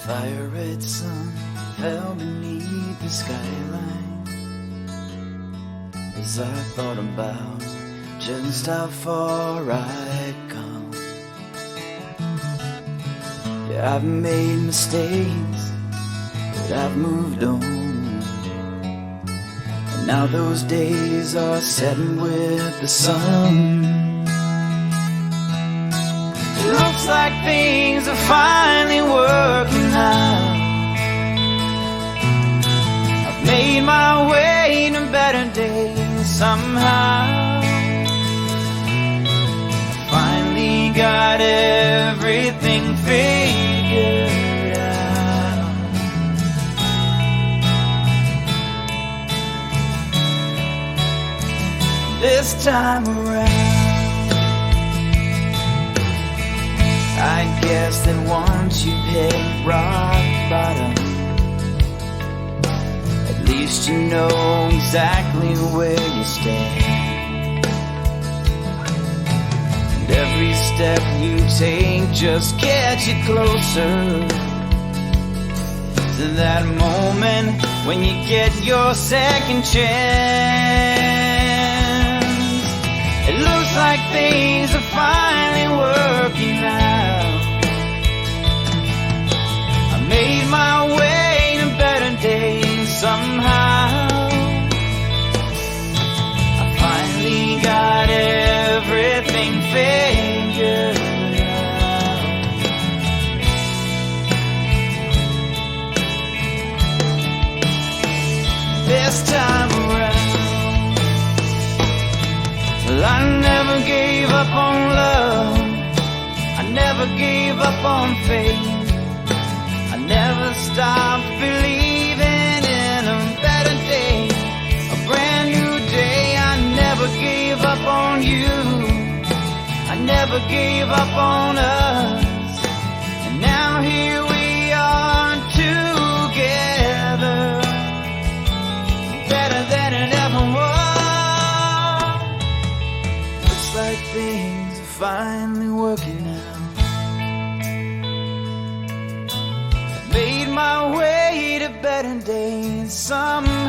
fire red sun fell beneath the skyline as I thought about just how far I'd come. Yeah, I've made mistakes, but I've moved on. And now those days are setting with the sun. It looks like things are finally working out. I've made my way to better days somehow. Finally got everything figured out. This time around, I guess that once you've hit rock bottom, at least you know exactly where you stand. And every step you take just gets you closer to that moment when you get your second chance. It looks like things are finally working out. I made my way to better days somehow. I finally got everything figured out. This time around, well, I never gave up on love. I never gave up on faith. I never stopped believing in a better day, a brand new day. I never gave up on you. I never gave up on us. And now here we are together, better than it ever was. Looks like things are finally working out. Made my way to better days somehow.